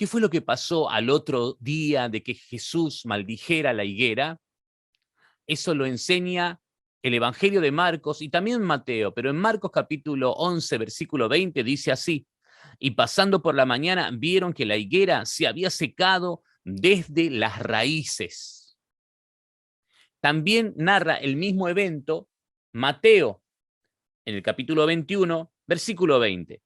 ¿Qué fue lo que pasó al otro día de que Jesús maldijera la higuera? Eso lo enseña el Evangelio de Marcos y también Mateo, pero en Marcos capítulo 11, versículo 20 dice así: y pasando por la mañana vieron que la higuera se había secado desde las raíces. También narra el mismo evento Mateo en el capítulo 21, versículo 20.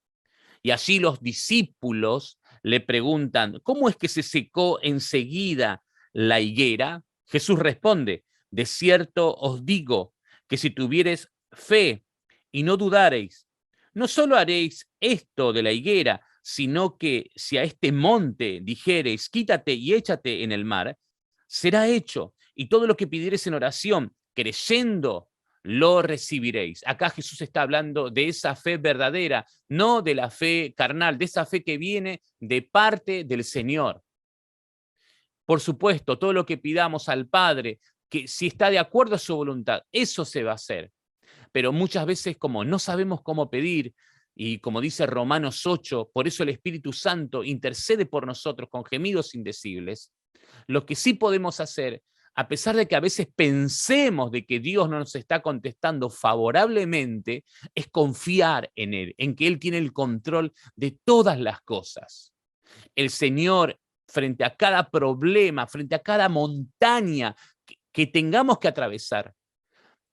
Y allí los discípulos le preguntan, ¿cómo es que se secó enseguida la higuera? Jesús responde, de cierto os digo que si tuviereis fe y no dudareis, no solo haréis esto de la higuera, sino que si a este monte dijereis, quítate y échate en el mar, será hecho. Y todo lo que pidiereis en oración, creyendo, lo recibiréis. Acá Jesús está hablando de esa fe verdadera, no de la fe carnal, de esa fe que viene de parte del Señor. Por supuesto, todo lo que pidamos al Padre, que si está de acuerdo a su voluntad, eso se va a hacer. Pero muchas veces como no sabemos cómo pedir, y como dice Romanos 8, por eso el Espíritu Santo intercede por nosotros con gemidos indecibles, lo que sí podemos hacer, a pesar de que a veces pensemos de que Dios no nos está contestando favorablemente, es confiar en Él, en que Él tiene el control de todas las cosas. El Señor, frente a cada problema, frente a cada montaña que tengamos que atravesar,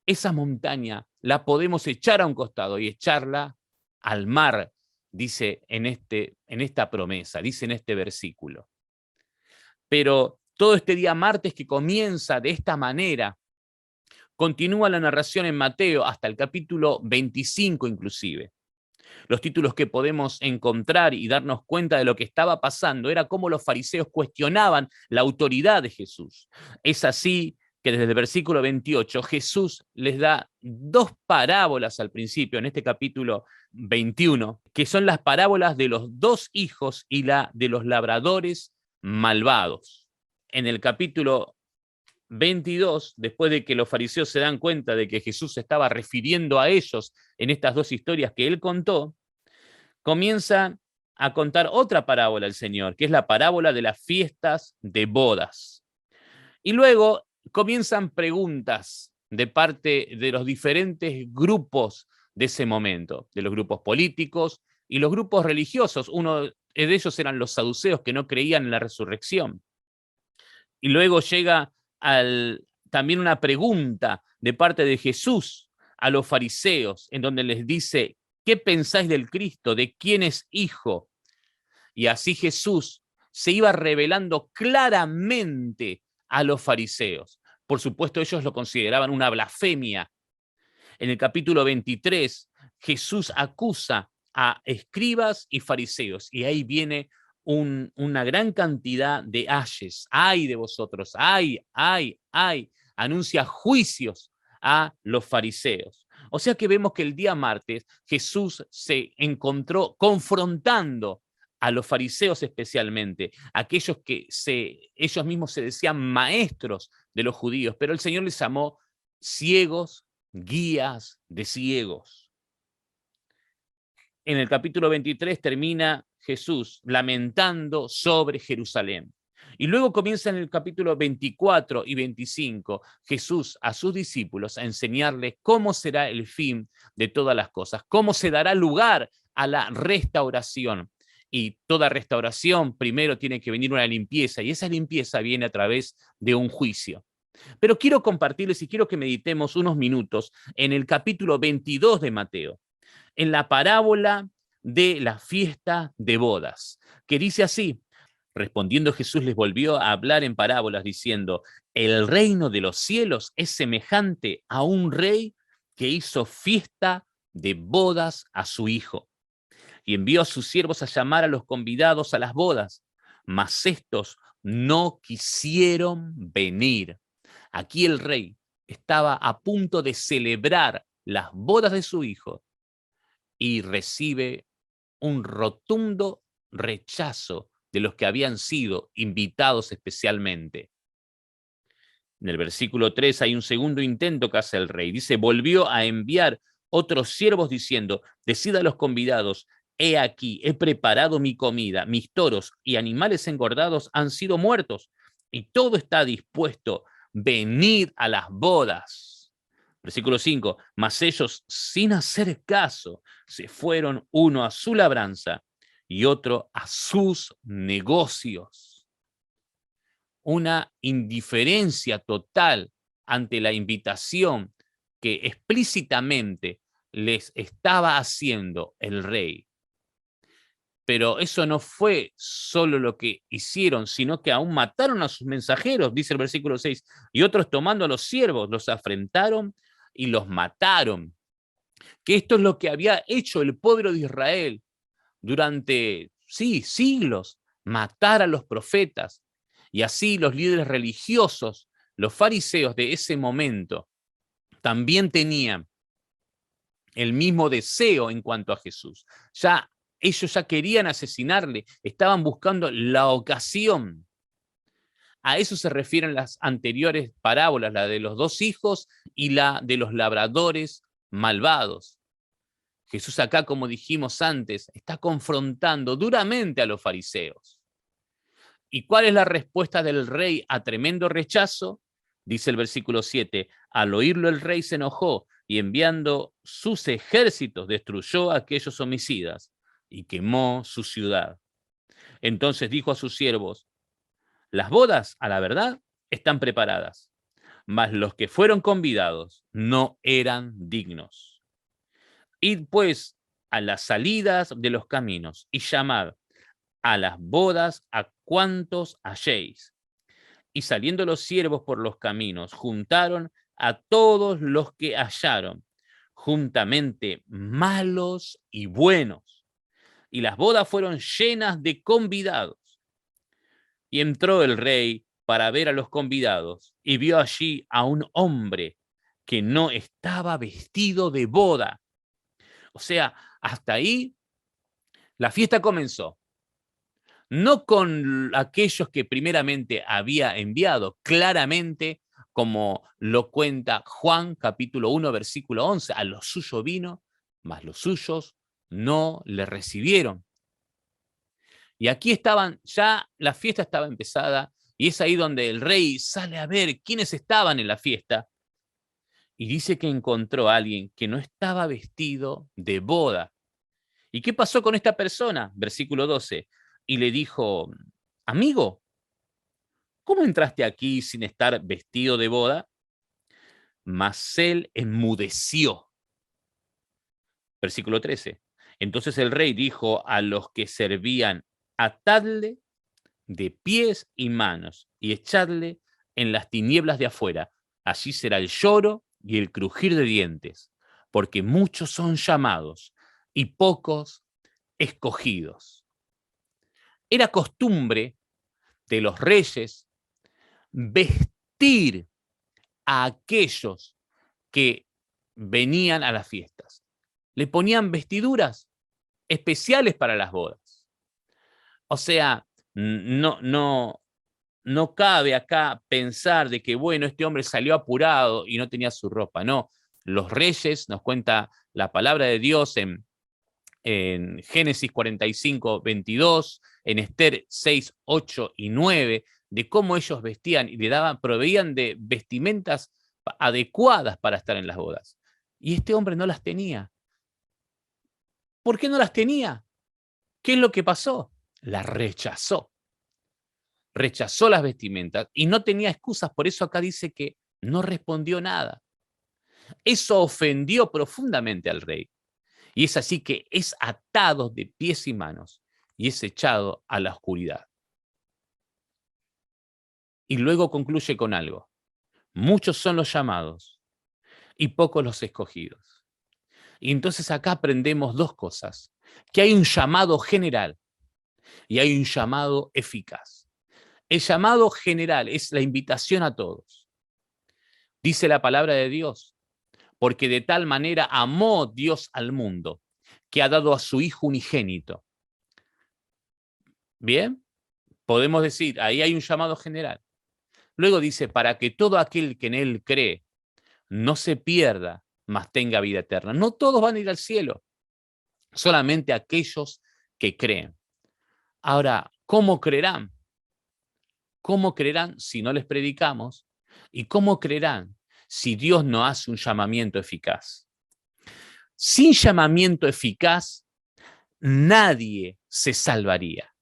esa montaña la podemos echar a un costado y echarla al mar, dice en esta promesa, dice en este versículo. Pero todo este día martes que comienza de esta manera, continúa la narración en Mateo hasta el capítulo 25 inclusive. Los títulos que podemos encontrar y darnos cuenta de lo que estaba pasando era cómo los fariseos cuestionaban la autoridad de Jesús. Es así que desde el versículo 28 Jesús les da dos parábolas al principio, en este capítulo 21, que son las parábolas de los dos hijos y la de los labradores malvados. En el capítulo 22, después de que los fariseos se dan cuenta de que Jesús se estaba refiriendo a ellos en estas dos historias que él contó, comienza a contar otra parábola el Señor, que es la parábola de las fiestas de bodas. Y luego comienzan preguntas de parte de los diferentes grupos de ese momento, de los grupos políticos y los grupos religiosos. Uno de ellos eran los saduceos, que no creían en la resurrección. Y luego llega también una pregunta de parte de Jesús a los fariseos, en donde les dice, ¿qué pensáis del Cristo? ¿De quién es hijo? Y así Jesús se iba revelando claramente a los fariseos. Por supuesto, ellos lo consideraban una blasfemia. En el capítulo 23, Jesús acusa a escribas y fariseos, y ahí viene una gran cantidad de ayes. ¡Ay de vosotros! ¡Ay, ay, ay! Anuncia juicios a los fariseos. O sea que vemos que el día martes Jesús se encontró confrontando a los fariseos especialmente, aquellos que ellos mismos se decían maestros de los judíos, pero el Señor les llamó ciegos, guías de ciegos. En el capítulo 23 termina Jesús lamentando sobre Jerusalén. Y luego comienza en el capítulo 24 y 25 Jesús a sus discípulos a enseñarles cómo será el fin de todas las cosas, cómo se dará lugar a la restauración. Y toda restauración primero tiene que venir una limpieza, y esa limpieza viene a través de un juicio. Pero quiero compartirles y quiero que meditemos unos minutos en el capítulo 22 de Mateo, en la parábola de la fiesta de bodas, que dice así: respondiendo Jesús les volvió a hablar en parábolas diciendo, el reino de los cielos es semejante a un rey que hizo fiesta de bodas a su hijo, y envió a sus siervos a llamar a los convidados a las bodas, mas estos no quisieron venir. Aquí el rey estaba a punto de celebrar las bodas de su hijo y recibe un rotundo rechazo de los que habían sido invitados especialmente. En el versículo 3 hay un segundo intento que hace el rey. Dice, volvió a enviar otros siervos diciendo, decid a los convidados, he aquí, he preparado mi comida, mis toros y animales engordados han sido muertos, y todo está dispuesto, venid a las bodas. Versículo 5, mas ellos, sin hacer caso, se fueron uno a su labranza y otro a sus negocios. Una indiferencia total ante la invitación que explícitamente les estaba haciendo el rey. Pero eso no fue solo lo que hicieron, sino que aún mataron a sus mensajeros, dice el versículo 6, y otros tomando a los siervos, los afrentaron y los mataron. Que esto es lo que había hecho el pueblo de Israel durante, sí, siglos, matar a los profetas. Y así los líderes religiosos, los fariseos de ese momento, también tenían el mismo deseo en cuanto a Jesús. Ellos ya querían asesinarle, estaban buscando la ocasión. A eso se refieren las anteriores parábolas, la de los 2 hijos y la de los labradores malvados. Jesús acá, como dijimos antes, está confrontando duramente a los fariseos. ¿Y cuál es la respuesta del rey a tremendo rechazo? Dice el versículo 7, al oírlo el rey se enojó y enviando sus ejércitos destruyó a aquellos homicidas y quemó su ciudad. Entonces dijo a sus siervos, las bodas, a la verdad, están preparadas, mas los que fueron convidados no eran dignos. Id pues a las salidas de los caminos y llamad a las bodas a cuantos halléis. Y saliendo los siervos por los caminos, juntaron a todos los que hallaron, juntamente malos y buenos. Y las bodas fueron llenas de convidados. Y entró el rey para ver a los convidados, y vio allí a un hombre que no estaba vestido de boda. O sea, hasta ahí la fiesta comenzó. No con aquellos que primeramente había enviado, claramente, como lo cuenta Juan capítulo 1, versículo 11, a los suyos vino, mas los suyos no le recibieron. Y aquí estaban, ya la fiesta estaba empezada, y es ahí donde el rey sale a ver quiénes estaban en la fiesta, y dice que encontró a alguien que no estaba vestido de boda. ¿Y qué pasó con esta persona? Versículo 12. Y le dijo, amigo, ¿cómo entraste aquí sin estar vestido de boda? Mas él enmudeció. Versículo 13. Entonces el rey dijo a los que servían, atadle de pies y manos y echadle en las tinieblas de afuera. Allí será el lloro y el crujir de dientes, porque muchos son llamados y pocos escogidos. Era costumbre de los reyes vestir a aquellos que venían a las fiestas. Le ponían vestiduras especiales para las bodas. O sea, no cabe acá pensar de que, bueno, este hombre salió apurado y no tenía su ropa. No, los reyes, nos cuenta la palabra de Dios en Génesis 45, 22, en Esther 6, 8 y 9, de cómo ellos vestían y proveían de vestimentas adecuadas para estar en las bodas. Y este hombre no las tenía. ¿Por qué no las tenía? ¿Qué es lo que pasó? Las rechazó. Rechazó las vestimentas y no tenía excusas, por eso acá dice que no respondió nada. Eso ofendió profundamente al rey. Y es así que es atado de pies y manos y es echado a la oscuridad. Y luego concluye con algo. Muchos son los llamados y pocos los escogidos. Y entonces acá aprendemos 2 cosas. Que hay un llamado general y hay un llamado eficaz. El llamado general es la invitación a todos. Dice la palabra de Dios, porque de tal manera amó Dios al mundo, que ha dado a su Hijo unigénito. Bien, podemos decir, ahí hay un llamado general. Luego dice, para que todo aquel que en él cree no se pierda, mas tenga vida eterna. No todos van a ir al cielo. solamente aquellos que creen. Ahora, ¿cómo creerán? ¿Cómo creerán si no les predicamos? ¿Y cómo creerán si Dios no hace un llamamiento eficaz? Sin llamamiento eficaz, nadie se salvaría.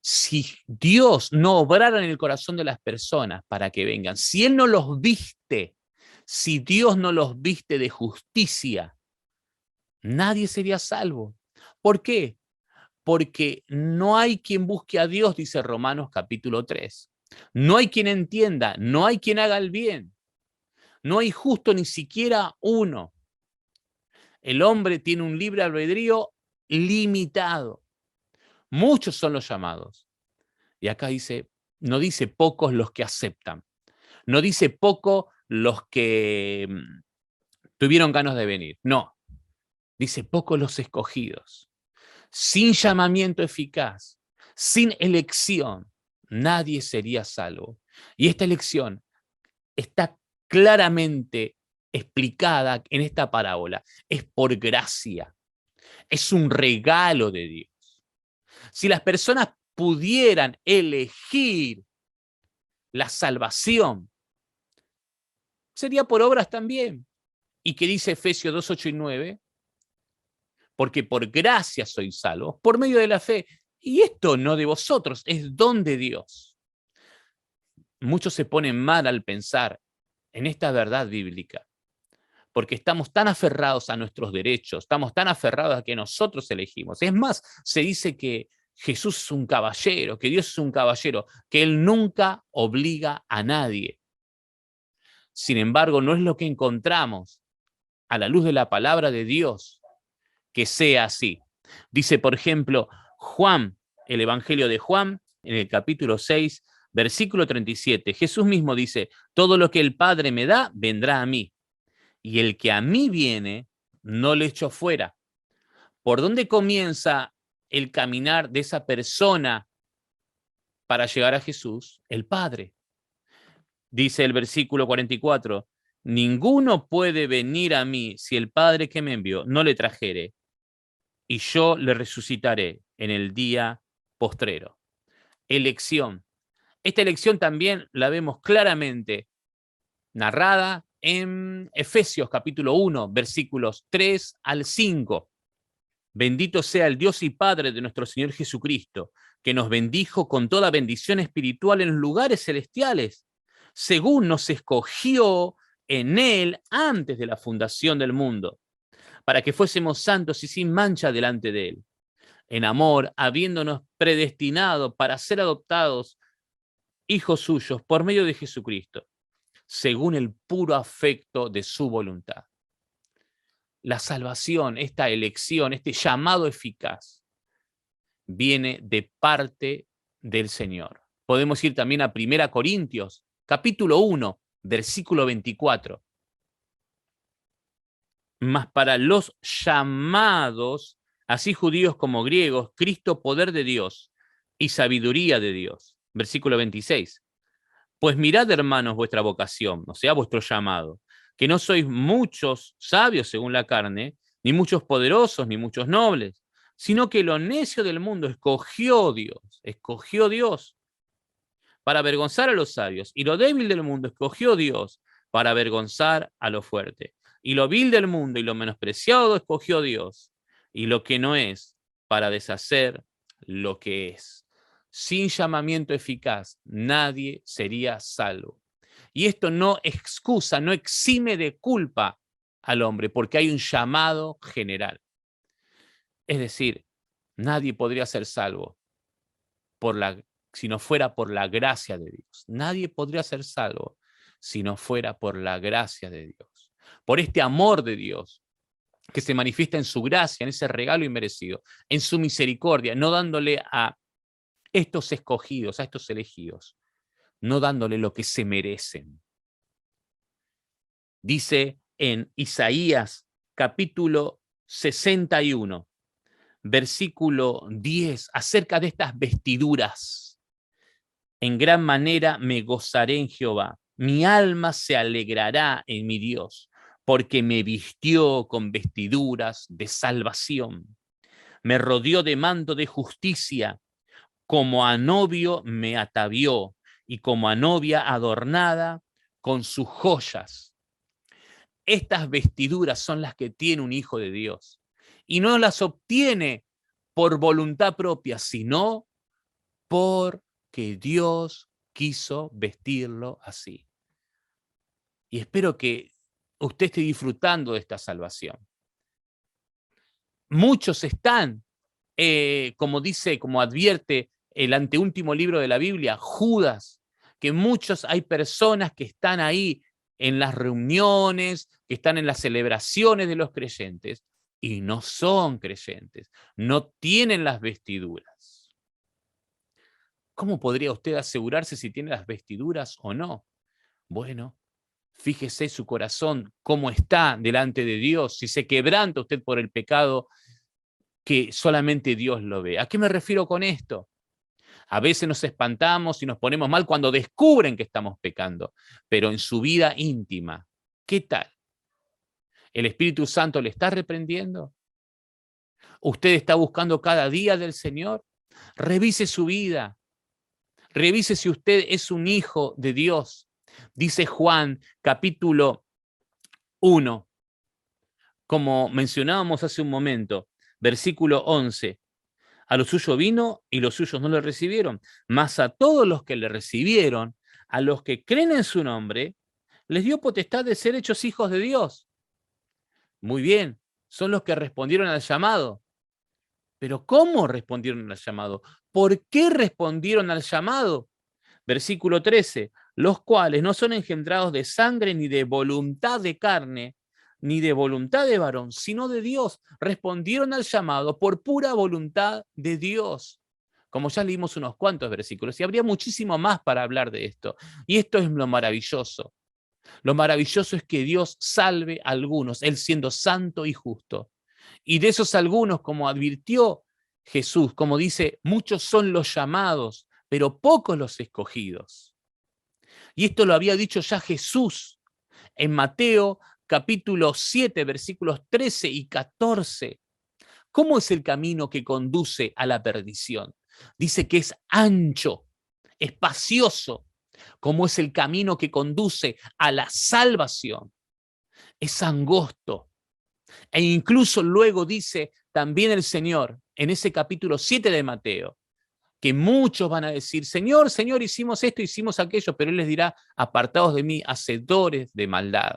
Si Dios no obrara en el corazón de las personas para que vengan, si Él no los viste, si Dios no los viste de justicia, nadie sería salvo. ¿Por qué? Porque no hay quien busque a Dios, dice Romanos capítulo 3. No hay quien entienda, no hay quien haga el bien. No hay justo ni siquiera uno. El hombre tiene un libre albedrío limitado. Muchos son los llamados. Y acá dice, no dice pocos los que aceptan. No dice poco los que tuvieron ganas de venir. No, dice pocos los escogidos. Sin llamamiento eficaz, sin elección, nadie sería salvo. Y esta elección está claramente explicada en esta parábola. Es por gracia. Es un regalo de Dios. Si las personas pudieran elegir la salvación, sería por obras también. ¿Y qué dice Efesios 2, 8 y 9? Porque por gracia sois salvos, por medio de la fe. Y esto no de vosotros, es don de Dios. Muchos se ponen mal al pensar en esta verdad bíblica, porque estamos tan aferrados a nuestros derechos, estamos tan aferrados a que nosotros elegimos. Es más, se dice que Jesús es un caballero, que Dios es un caballero, que Él nunca obliga a nadie. Sin embargo, no es lo que encontramos a la luz de la palabra de Dios que sea así. Dice, por ejemplo, Juan, el Evangelio de Juan, en el capítulo 6, versículo 37, Jesús mismo dice, todo lo que el Padre me da, vendrá a mí. Y el que a mí viene, no le echo fuera. ¿Por dónde comienza el caminar de esa persona para llegar a Jesús? El Padre. Dice el versículo 44, ninguno puede venir a mí si el Padre que me envió no le trajere, y yo le resucitaré en el día postrero. Elección. Esta elección también la vemos claramente narrada en Efesios capítulo 1, versículos 3 al 5. Bendito sea el Dios y Padre de nuestro Señor Jesucristo, que nos bendijo con toda bendición espiritual en lugares celestiales, según nos escogió en Él antes de la fundación del mundo, para que fuésemos santos y sin mancha delante de Él, en amor, habiéndonos predestinado para ser adoptados hijos suyos por medio de Jesucristo, según el puro afecto de su voluntad. La salvación, esta elección, este llamado eficaz, viene de parte del Señor. Podemos ir también a 1 Corintios, capítulo 1, versículo 24. Mas para los llamados, así judíos como griegos, Cristo poder de Dios y sabiduría de Dios. Versículo 26. Pues mirad, hermanos, vuestra vocación, o sea, vuestro llamado, que no sois muchos sabios según la carne, ni muchos poderosos, ni muchos nobles, sino que lo necio del mundo escogió Dios para avergonzar a los sabios, y lo débil del mundo escogió Dios para avergonzar a lo fuerte, y lo vil del mundo y lo menospreciado escogió Dios, y lo que no es, para deshacer lo que es. Sin llamamiento eficaz, nadie sería salvo. Y esto no excusa, no exime de culpa al hombre, porque hay un llamado general. Es decir, nadie podría ser salvo si no fuera por la gracia de Dios. Nadie podría ser salvo si no fuera por la gracia de Dios. Por este amor de Dios que se manifiesta en su gracia, en ese regalo inmerecido, en su misericordia, no dándole a estos escogidos, a estos elegidos, no dándole lo que se merecen. Dice en Isaías capítulo 61, versículo 10, acerca de estas vestiduras. En gran manera me gozaré en Jehová. Mi alma se alegrará en mi Dios, porque me vistió con vestiduras de salvación, me rodeó de manto de justicia, como a novio me atavió, y como a novia adornada con sus joyas. Estas vestiduras son las que tiene un hijo de Dios, y no las obtiene por voluntad propia, sino porque Dios quiso vestirlo así. Y espero que usted esté disfrutando de esta salvación. Muchos están, como advierte el anteúltimo libro de la Biblia, Judas, que hay personas que están ahí en las reuniones, que están en las celebraciones de los creyentes, y no son creyentes, no tienen las vestiduras. ¿Cómo podría usted asegurarse si tiene las vestiduras o no? Bueno, fíjese su corazón, cómo está delante de Dios, si se quebranta usted por el pecado, que solamente Dios lo ve. ¿A qué me refiero con esto? A veces nos espantamos y nos ponemos mal cuando descubren que estamos pecando, pero en su vida íntima, ¿qué tal? ¿El Espíritu Santo le está reprendiendo? ¿Usted está buscando cada día del Señor? Revise su vida. Revise si usted es un hijo de Dios. Dice Juan, capítulo 1, como mencionábamos hace un momento, versículo 11. A los suyos vino y los suyos no le recibieron. Mas a todos los que le recibieron, a los que creen en su nombre, les dio potestad de ser hechos hijos de Dios. Muy bien, son los que respondieron al llamado. Pero ¿cómo respondieron al llamado? ¿Por qué respondieron al llamado? Versículo 13, los cuales no son engendrados de sangre ni de voluntad de carne, ni de voluntad de varón, sino de Dios. Respondieron al llamado por pura voluntad de Dios. Como ya leímos unos cuantos versículos, y habría muchísimo más para hablar de esto. Y esto es lo maravilloso. Lo maravilloso es que Dios salve a algunos, Él siendo santo y justo. Y de esos algunos, como advirtió Jesús, como dice, muchos son los llamados, pero pocos los escogidos. Y esto lo había dicho ya Jesús en Mateo capítulo 7, versículos 13 y 14. ¿Cómo es el camino que conduce a la perdición? Dice que es ancho, espacioso, como es el camino que conduce a la salvación. Es angosto. E incluso luego dice también el Señor, en ese capítulo 7 de Mateo, que muchos van a decir, Señor, Señor, hicimos esto, hicimos aquello, pero Él les dirá, apartados de mí, hacedores de maldad.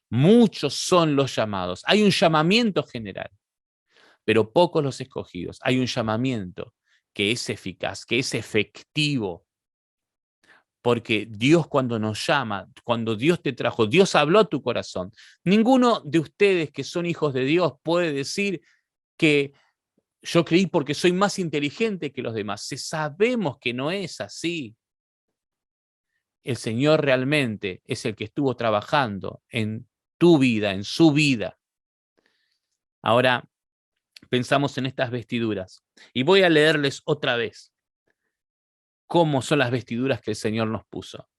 Muchos son los llamados. Hay un llamamiento general, pero pocos los escogidos. Hay un llamamiento que es eficaz, que es efectivo. Porque Dios cuando nos llama, cuando Dios te trajo, Dios habló a tu corazón. Ninguno de ustedes que son hijos de Dios puede decir que yo creí porque soy más inteligente que los demás. Sabemos que no es así. El Señor realmente es el que estuvo trabajando en tu vida, en su vida. Ahora pensamos en estas vestiduras. Y voy a leerles otra vez cómo son las vestiduras que el Señor nos puso.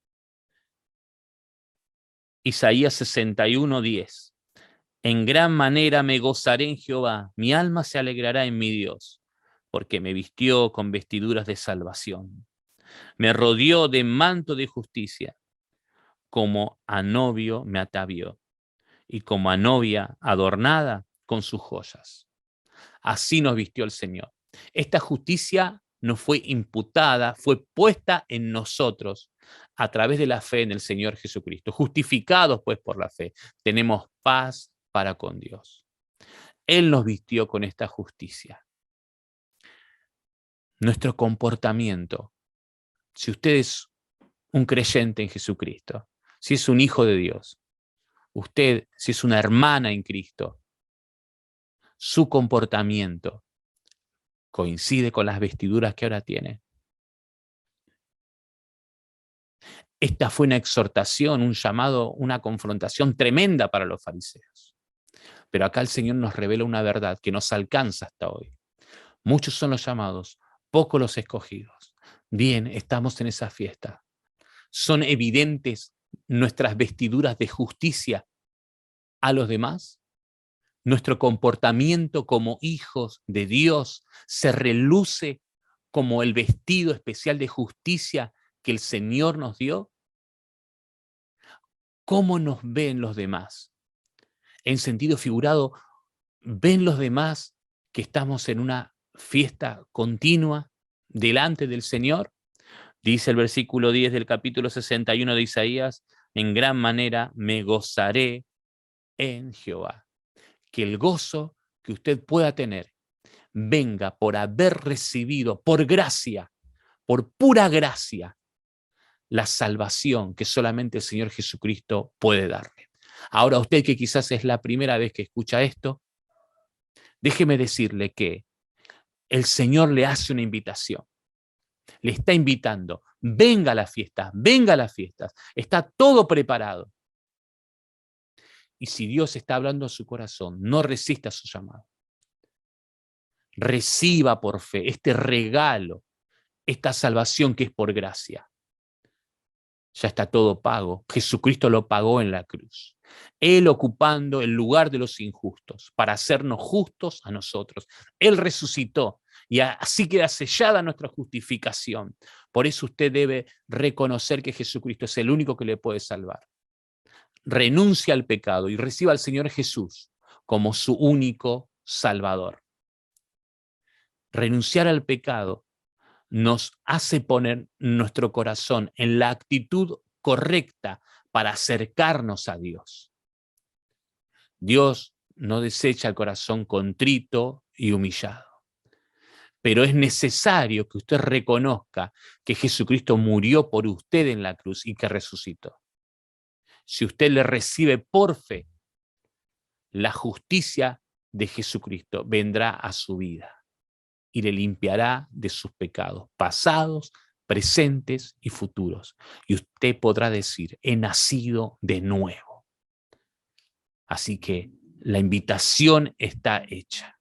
Isaías 61:10. En gran manera me gozaré en Jehová, mi alma se alegrará en mi Dios, porque me vistió con vestiduras de salvación. Me rodeó de manto de justicia, como a novio me atavió, y como a novia adornada con sus joyas. Así nos vistió el Señor. Esta justicia nos fue imputada, fue puesta en nosotros a través de la fe en el Señor Jesucristo. Justificados pues por la fe, tenemos paz para con Dios. Él nos vistió con esta justicia. Nuestro comportamiento, si usted es un creyente en Jesucristo, si es un hijo de Dios, usted, si es una hermana en Cristo, su comportamiento coincide con las vestiduras que ahora tiene. Esta fue una exhortación, un llamado, una confrontación tremenda para los fariseos. Pero acá el Señor nos revela una verdad que nos alcanza hasta hoy. Muchos son los llamados, pocos los escogidos. Bien, estamos en esa fiesta. Son evidentes nuestras vestiduras de justicia a los demás? ¿Nuestro comportamiento como hijos de Dios se reluce como el vestido especial de justicia que el Señor nos dio? ¿Cómo nos ven los demás? En sentido figurado, ¿ven los demás que estamos en una fiesta continua delante del Señor? Dice el versículo 10 del capítulo 61 de Isaías: en gran manera me gozaré en Jehová. Que el gozo que usted pueda tener venga por haber recibido por gracia, por pura gracia, la salvación que solamente el Señor Jesucristo puede darle. Ahora, usted que quizás es la primera vez que escucha esto, déjeme decirle que el Señor le hace una invitación. Le está invitando: venga a las fiestas, venga a las fiestas. Está todo preparado. Y si Dios está hablando a su corazón, no resista su llamado. Reciba por fe este regalo, esta salvación que es por gracia. Ya está todo pago. Jesucristo lo pagó en la cruz. Él ocupando el lugar de los injustos para hacernos justos a nosotros. Él resucitó y así queda sellada nuestra justificación. Por eso usted debe reconocer que Jesucristo es el único que le puede salvar. Renuncia al pecado y reciba al Señor Jesús como su único Salvador. Renunciar al pecado nos hace poner nuestro corazón en la actitud correcta para acercarnos a Dios. Dios no desecha el corazón contrito y humillado. Pero es necesario que usted reconozca que Jesucristo murió por usted en la cruz y que resucitó. Si usted le recibe por fe, la justicia de Jesucristo vendrá a su vida y le limpiará de sus pecados pasados, presentes y futuros. Y usted podrá decir: he nacido de nuevo. Así que la invitación está hecha.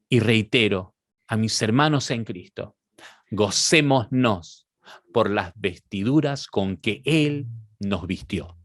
Y reitero a mis hermanos en Cristo: gocémonos por las vestiduras con que Él nos vistió.